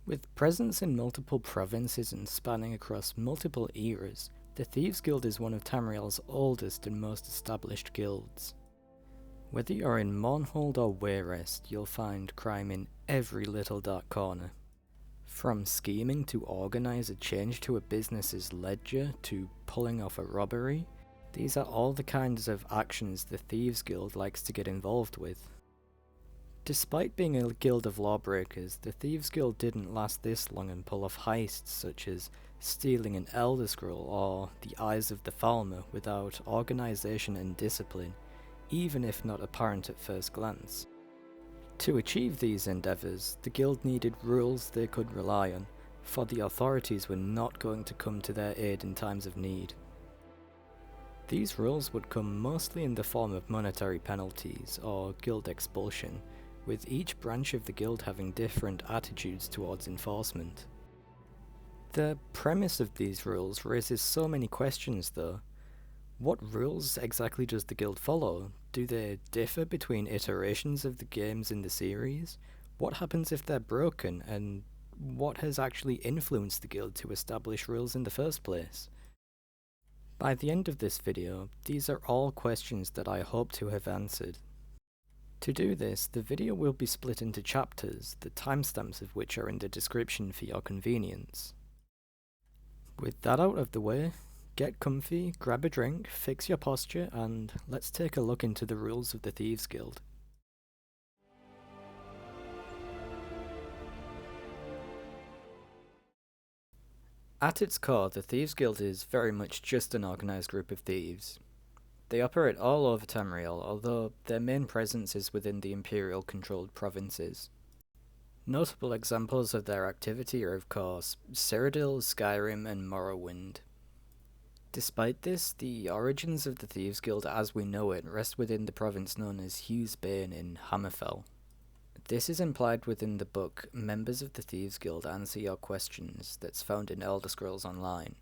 With presence in multiple provinces and spanning across multiple eras, the Thieves Guild is one of Tamriel's oldest and most established guilds. Whether you're in Mournhold or Wayrest, you'll find crime in every little dark corner. From scheming to organise a change to a business's ledger to pulling off a robbery, these are all the kinds of actions the Thieves Guild likes to get involved with. Despite being a guild of lawbreakers, the Thieves Guild didn't last this long and pull off heists such as stealing an Elder Scroll or the Eyes of the Falmer without organisation and discipline, even if not apparent at first glance. To achieve these endeavours, the guild needed rules they could rely on, for the authorities were not going to come to their aid in times of need. These rules would come mostly in the form of monetary penalties or guild expulsion, with each branch of the guild having different attitudes towards enforcement. The premise of these rules raises so many questions though. What rules exactly does the guild follow? Do they differ between iterations of the games in the series? What happens if they're broken, and what has actually influenced the guild to establish rules in the first place? By the end of this video, these are all questions that I hope to have answered. To do this, the video will be split into chapters, the timestamps of which are in the description for your convenience. With that out of the way, get comfy, grab a drink, fix your posture, and let's take a look into the rules of the Thieves Guild. At its core, the Thieves Guild is very much just an organised group of thieves. They operate all over Tamriel, although their main presence is within the Imperial-controlled provinces. Notable examples of their activity are, of course, Cyrodiil, Skyrim, and Morrowind. Despite this, the origins of the Thieves Guild as we know it rest within the province known as Hughes Bane in Hammerfell. This is implied within the book Members of the Thieves Guild Answer Your Questions that's found in Elder Scrolls Online.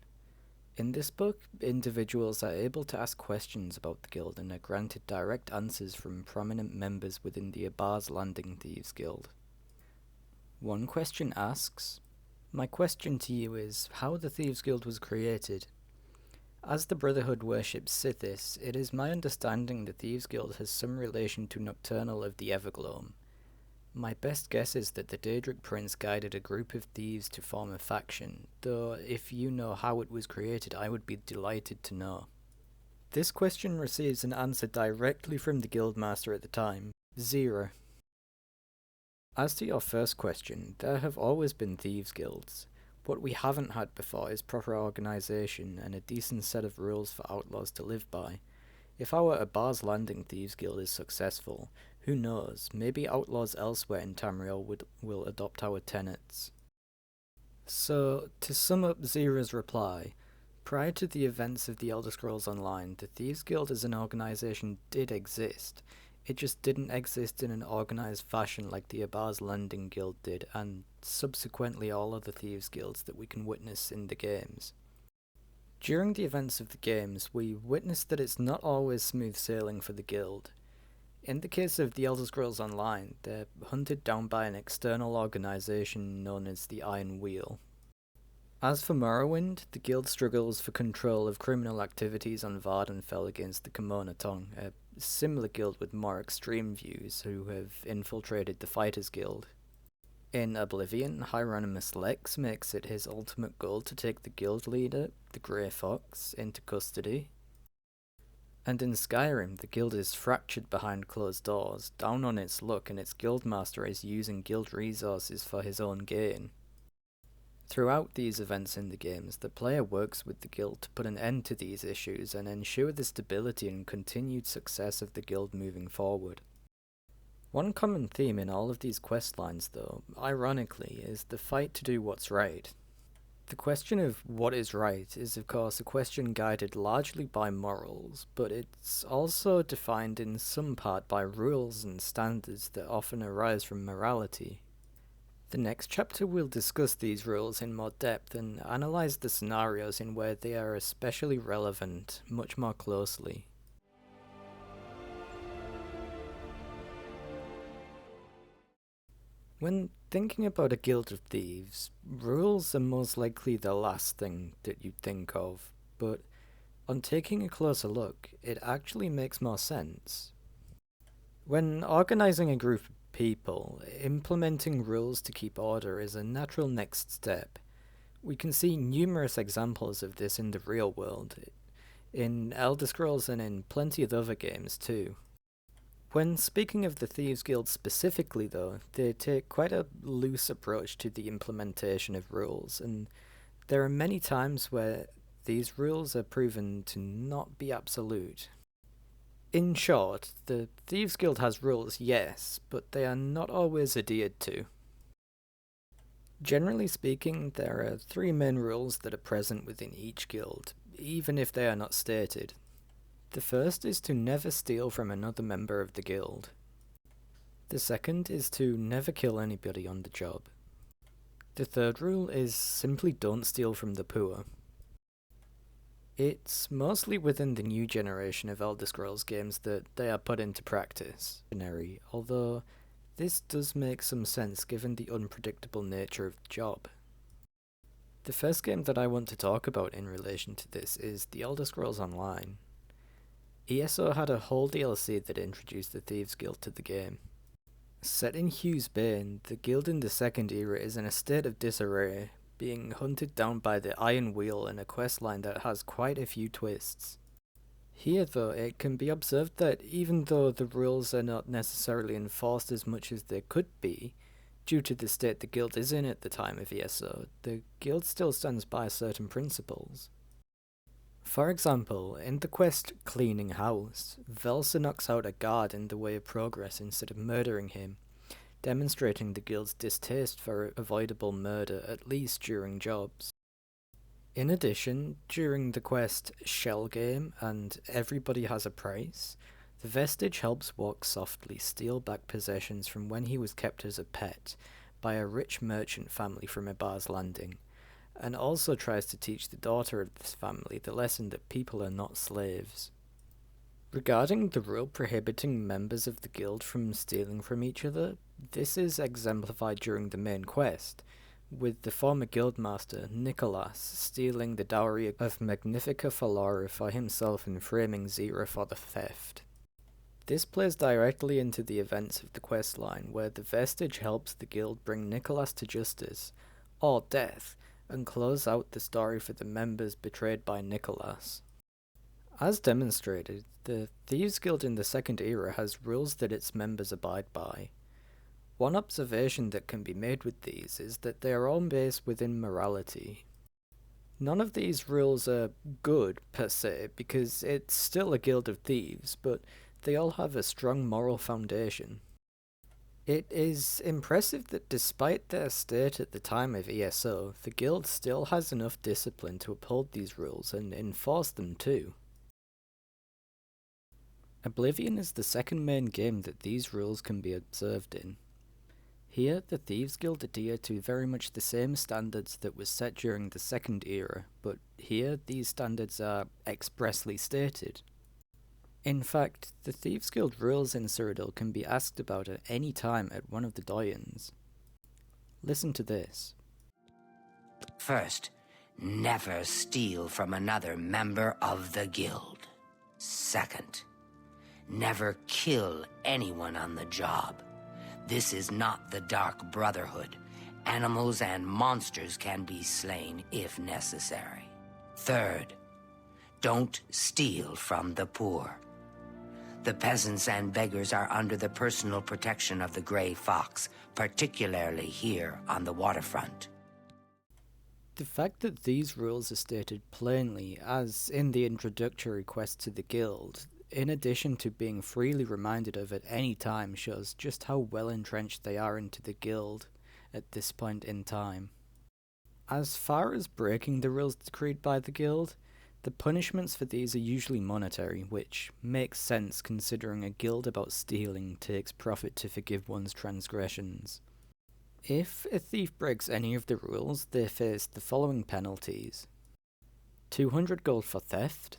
In this book, individuals are able to ask questions about the guild and are granted direct answers from prominent members within the Abar's Landing Thieves Guild. One question asks, "My question to you is how the Thieves Guild was created. As the Brotherhood worships Sithis, it is my understanding the Thieves Guild has some relation to Nocturnal of the Evergloam. My best guess is that the Daedric Prince guided a group of thieves to form a faction, though if you know how it was created I would be delighted to know." This question receives an answer directly from the Guildmaster at the time, Zero. As to your first question, there have always been Thieves Guilds. What we haven't had before is proper organisation and a decent set of rules for outlaws to live by. If our Abar's Landing Thieves Guild is successful, who knows, maybe outlaws elsewhere in Tamriel will adopt our tenets. So, to sum up Zero's reply, prior to the events of the Elder Scrolls Online, the Thieves Guild as an organisation did exist. It just didn't exist in an organised fashion like the Abar's Landing Guild did, and subsequently all other Thieves Guilds that we can witness in the games. During the events of the games, we witnessed that it's not always smooth sailing for the guild. In the case of the Elder Scrolls Online, they're hunted down by an external organisation known as the Iron Wheel. As for Morrowind, the guild struggles for control of criminal activities on Vardenfell against the Kimona Tong, a similar guild with more extreme views who have infiltrated the Fighters Guild. In Oblivion, Hieronymus Lex makes it his ultimate goal to take the guild leader, the Grey Fox, into custody. And in Skyrim, the guild is fractured behind closed doors, down on its luck, and its guildmaster is using guild resources for his own gain. Throughout these events in the games, the player works with the guild to put an end to these issues and ensure the stability and continued success of the guild moving forward. One common theme in all of these questlines, though, ironically, is the fight to do what's right. The question of what is right is of course a question guided largely by morals, but it's also defined in some part by rules and standards that often arise from morality. The next chapter will discuss these rules in more depth and analyse the scenarios in where they are especially relevant much more closely. When thinking about a guild of thieves, rules are most likely the last thing that you'd think of, but on taking a closer look, it actually makes more sense. When organising a group of people, implementing rules to keep order is a natural next step. We can see numerous examples of this in the real world, in Elder Scrolls and in plenty of other games too. When speaking of the Thieves Guild specifically though, they take quite a loose approach to the implementation of rules, and there are many times where these rules are proven to not be absolute. In short, the Thieves Guild has rules, yes, but they are not always adhered to. Generally speaking, there are three main rules that are present within each guild, even if they are not stated. The first is to never steal from another member of the guild. The second is to never kill anybody on the job. The third rule is simply don't steal from the poor. It's mostly within the new generation of Elder Scrolls games that they are put into practice, although this does make some sense given the unpredictable nature of the job. The first game that I want to talk about in relation to this is The Elder Scrolls Online. ESO had a whole DLC that introduced the Thieves Guild to the game. Set in Hughes Bane, the guild in the Second Era is in a state of disarray, being hunted down by the Iron Wheel in a questline that has quite a few twists. Here though, it can be observed that even though the rules are not necessarily enforced as much as they could be, due to the state the guild is in at the time of ESO, the guild still stands by certain principles. For example, in the quest Cleaning House, Velsa knocks out a guard in the way of progress instead of murdering him, demonstrating the guild's distaste for avoidable murder at least during jobs. In addition, during the quest Shell Game and Everybody Has a Price, the Vestige helps Walk Softly steal back possessions from when he was kept as a pet by a rich merchant family from Ibar's Landing, and also tries to teach the daughter of this family the lesson that people are not slaves. Regarding the rule prohibiting members of the guild from stealing from each other, this is exemplified during the main quest, with the former guildmaster, Nicholas, stealing the dowry of Magnifica Falora for himself and framing Zira for the theft. This plays directly into the events of the questline, where the Vestige helps the guild bring Nicholas to justice, or death, and close out the story for the members betrayed by Nicholas. As demonstrated, the Thieves Guild in the Second Era has rules that its members abide by. One observation that can be made with these is that they are all based within morality. None of these rules are good, per se, because it's still a guild of thieves, but they all have a strong moral foundation. It is impressive that despite their state at the time of ESO, the guild still has enough discipline to uphold these rules and enforce them too. Oblivion is the second main game that these rules can be observed in. Here, the Thieves Guild adhere to very much the same standards that were set during the Second Era, but here these standards are expressly stated. In fact, the Thieves Guild rules in Cyrodiil can be asked about at any time at one of the doyens. Listen to this. First, never steal from another member of the guild. Second, never kill anyone on the job. This is not the Dark Brotherhood. Animals and monsters can be slain if necessary. Third, don't steal from the poor. The peasants and beggars are under the personal protection of the Grey Fox, particularly here on the waterfront. The fact that these rules are stated plainly, as in the introductory quest to the guild, in addition to being freely reminded of at any time, shows just how well entrenched they are into the guild at this point in time. As far as breaking the rules decreed by the guild, the punishments for these are usually monetary, which makes sense considering a guild about stealing takes profit to forgive one's transgressions. If a thief breaks any of the rules, they face the following penalties: 200 gold for theft,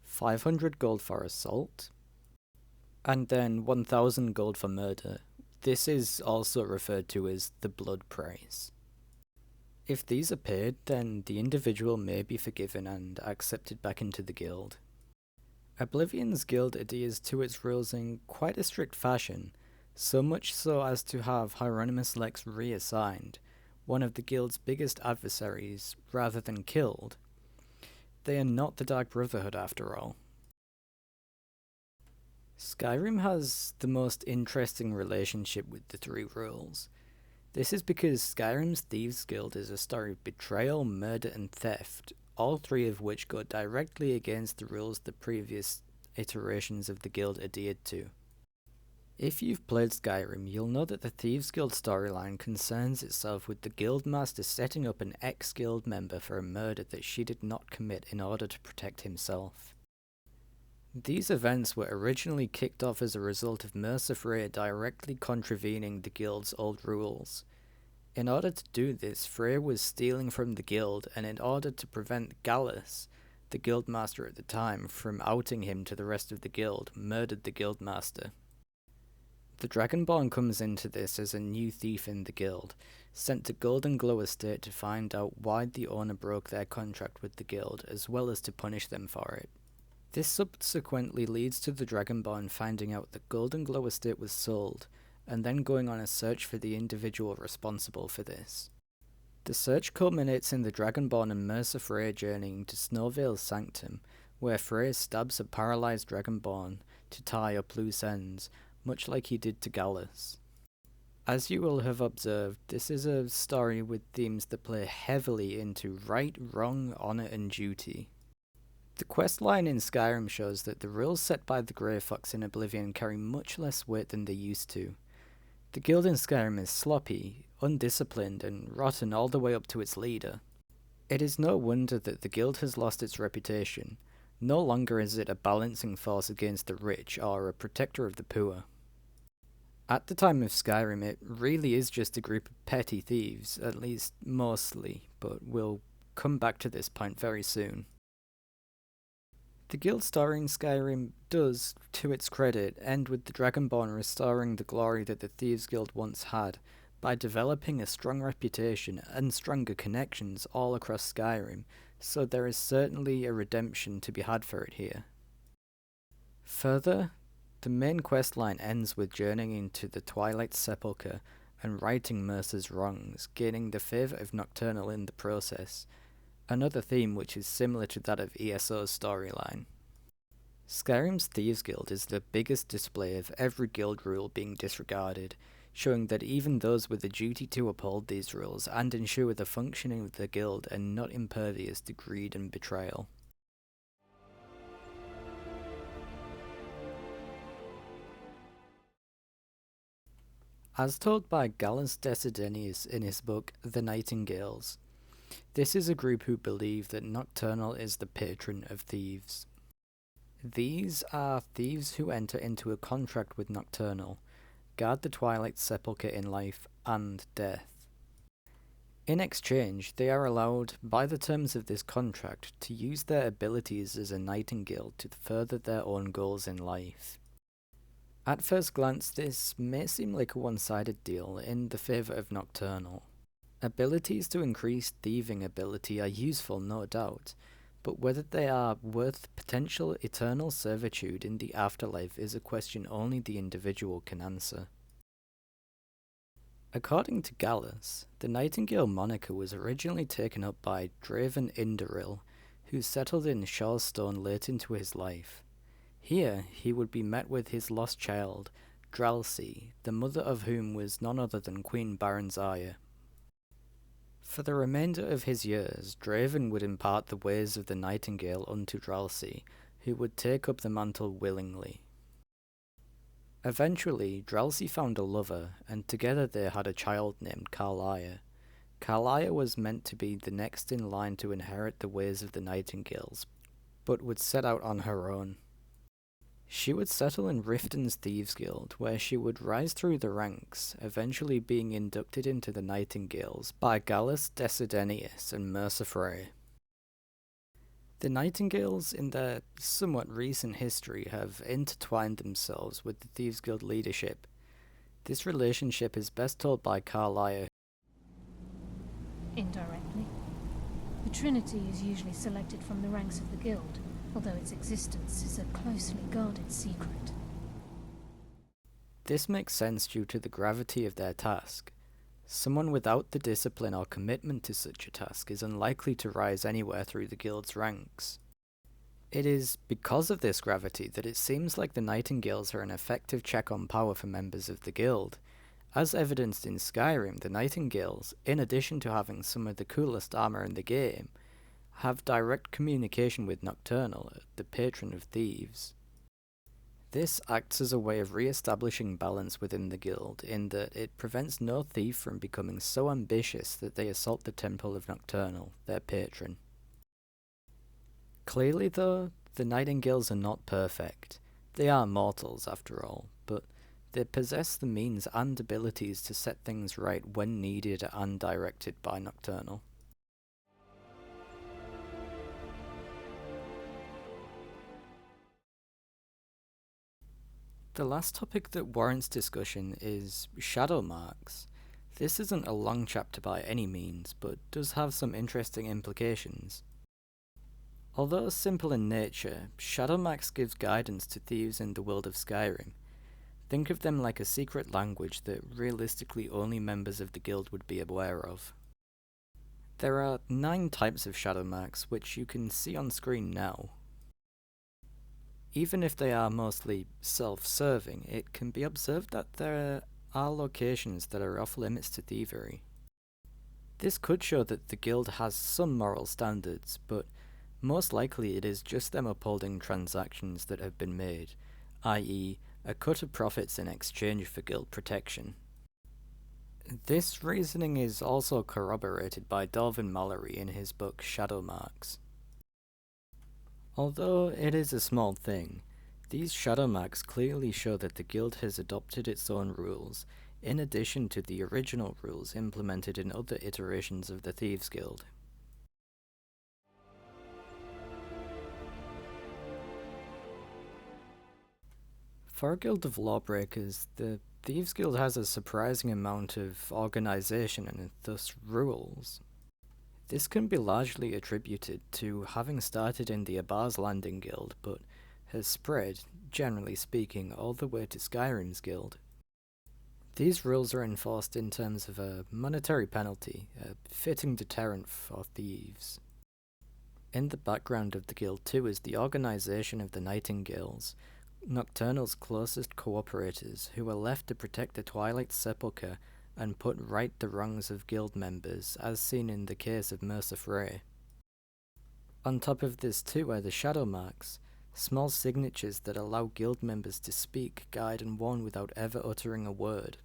500 gold for assault, and then 1000 gold for murder, This is also referred to as the blood price. If these are paid, then the individual may be forgiven and accepted back into the guild. Oblivion's guild adheres to its rules in quite a strict fashion, so much so as to have Hieronymus Lex reassigned, one of the guild's biggest adversaries, rather than killed. They are not the Dark Brotherhood after all. Skyrim has the most interesting relationship with the three rules. This is because Skyrim's Thieves Guild is a story of betrayal, murder, and theft, all three of which go directly against the rules the previous iterations of the guild adhered to. If you've played Skyrim, you'll know that the Thieves Guild storyline concerns itself with the guildmaster setting up an ex-guild member for a murder that she did not commit in order to protect himself. These events were originally kicked off as a result of Mercer Frey directly contravening the guild's old rules. In order to do this, Frey was stealing from the guild, and in order to prevent Gallus, the guildmaster at the time, from outing him to the rest of the guild, murdered the guildmaster. The Dragonborn comes into this as a new thief in the guild, sent to Golden Glow Estate to find out why the owner broke their contract with the guild, as well as to punish them for it. This subsequently leads to the Dragonborn finding out that Golden Glow Estate was sold, and then going on a search for the individual responsible for this. The search culminates in the Dragonborn and Mercer Frey journeying to Snowvale's Sanctum, where Frey stabs a paralysed Dragonborn to tie up loose ends, much like he did to Gallus. As you will have observed, this is a story with themes that play heavily into right, wrong, honour and duty. The questline in Skyrim shows that the rules set by the Grey Fox in Oblivion carry much less weight than they used to. The guild in Skyrim is sloppy, undisciplined, and rotten all the way up to its leader. It is no wonder that the guild has lost its reputation. No longer is it a balancing force against the rich or a protector of the poor. At the time of Skyrim, it really is just a group of petty thieves, at least mostly, but we'll come back to this point very soon. The guild story in Skyrim does, to its credit, end with the Dragonborn restoring the glory that the Thieves Guild once had, by developing a strong reputation and stronger connections all across Skyrim, so there is certainly a redemption to be had for it here. Further, the main questline ends with journeying into the Twilight Sepulchre and righting Mercer's wrongs, gaining the favour of Nocturnal in the process, another theme which is similar to that of ESO's storyline. Skyrim's Thieves Guild is the biggest display of every guild rule being disregarded, showing that even those with a duty to uphold these rules and ensure the functioning of the guild are not impervious to greed and betrayal. As told by Gallus Desidenius in his book The Nightingales, this is a group who believe that Nocturnal is the patron of thieves. These are thieves who enter into a contract with Nocturnal, guard the Twilight Sepulchre in life and death. In exchange, they are allowed, by the terms of this contract, to use their abilities as a Nightingale to further their own goals in life. At first glance, this may seem like a one-sided deal in the favour of Nocturnal. Abilities to increase thieving ability are useful, no doubt, but whether they are worth potential eternal servitude in the afterlife is a question only the individual can answer. According to Gallus, the Nightingale moniker was originally taken up by Draven Indoril, who settled in Shawstone late into his life. Here, he would be met with his lost child, Dralsi, the mother of whom was none other than Queen Baranzaya. For the remainder of his years, Draven would impart the ways of the Nightingale unto Dralsi, who would take up the mantle willingly. Eventually, Dralsi found a lover, and together they had a child named Carlia. Carlia was meant to be the next in line to inherit the ways of the Nightingales, but would set out on her own. She would settle in Riften's Thieves Guild, where she would rise through the ranks, eventually being inducted into the Nightingales by Gallus Desidenius and Mercer Frey. The Nightingales, in their somewhat recent history, have intertwined themselves with the Thieves Guild leadership. This relationship is best told by Carlisle. Indirectly. The Trinity is usually selected from the ranks of the Guild, although its existence is a closely guarded secret. This makes sense due to the gravity of their task. Someone without the discipline or commitment to such a task is unlikely to rise anywhere through the Guild's ranks. It is because of this gravity that it seems like the Nightingales are an effective check on power for members of the Guild. As evidenced in Skyrim, the Nightingales, in addition to having some of the coolest armor in the game, have direct communication with Nocturnal, the patron of thieves. This acts as a way of re-establishing balance within the Guild, in that it prevents no thief from becoming so ambitious that they assault the Temple of Nocturnal, their patron. Clearly though, the Nightingales are not perfect. They are mortals after all, but they possess the means and abilities to set things right when needed and directed by Nocturnal. The last topic that warrants discussion is Shadowmarks. This isn't a long chapter by any means, but does have some interesting implications. Although simple in nature, Shadowmarks gives guidance to thieves in the world of Skyrim. Think of them like a secret language that realistically only members of the Guild would be aware of. There are 9 types of Shadowmarks, which you can see on screen now. Even if they are mostly self-serving, it can be observed that there are locations that are off limits to thievery. This could show that the Guild has some moral standards, but most likely it is just them upholding transactions that have been made, i.e. a cut of profits in exchange for Guild protection. This reasoning is also corroborated by Dorvin Mallory in his book Shadowmarks. Although it is a small thing, these Shadowmarks clearly show that the Guild has adopted its own rules, in addition to the original rules implemented in other iterations of the Thieves Guild. For a guild of lawbreakers, the Thieves Guild has a surprising amount of organisation and thus rules. This can be largely attributed to having started in the Abar's Landing Guild, but has spread, generally speaking, all the way to Skyrim's guild. These rules are enforced in terms of a monetary penalty, a fitting deterrent for thieves. In the background of the guild too is the organisation of the Nightingales, Nocturnal's closest cooperators, who are left to protect the Twilight Sepulchre and put right the wrongs of guild members, as seen in the case of Mercer Frey. On top of this too are the Shadowmarks, small signatures that allow guild members to speak, guide and warn without ever uttering a word.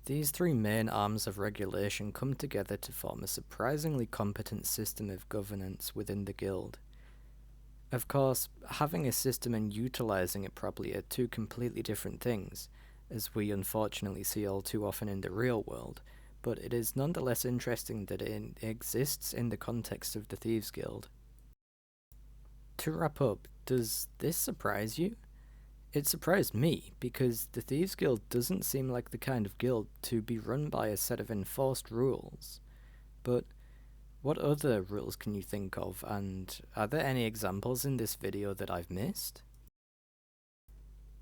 These 3 main arms of regulation come together to form a surprisingly competent system of governance within the guild. Of course, having a system and utilising it properly are 2 completely different things, as we unfortunately see all too often in the real world, but it is nonetheless interesting that it exists in the context of the Thieves Guild. To wrap up, does this surprise you? It surprised me, because the Thieves Guild doesn't seem like the kind of guild to be run by a set of enforced rules. But what other rules can you think of, and are there any examples in this video that I've missed?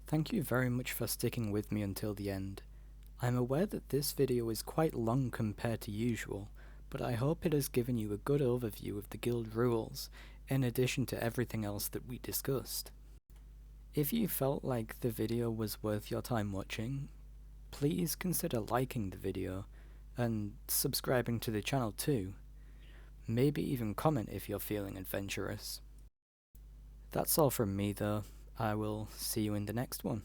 Thank you very much for sticking with me until the end. I'm aware that this video is quite long compared to usual, but I hope it has given you a good overview of the guild rules, in addition to everything else that we discussed. If you felt like the video was worth your time watching, please consider liking the video, and subscribing to the channel too. Maybe even comment if you're feeling adventurous. That's all from me though. I will see you in the next one.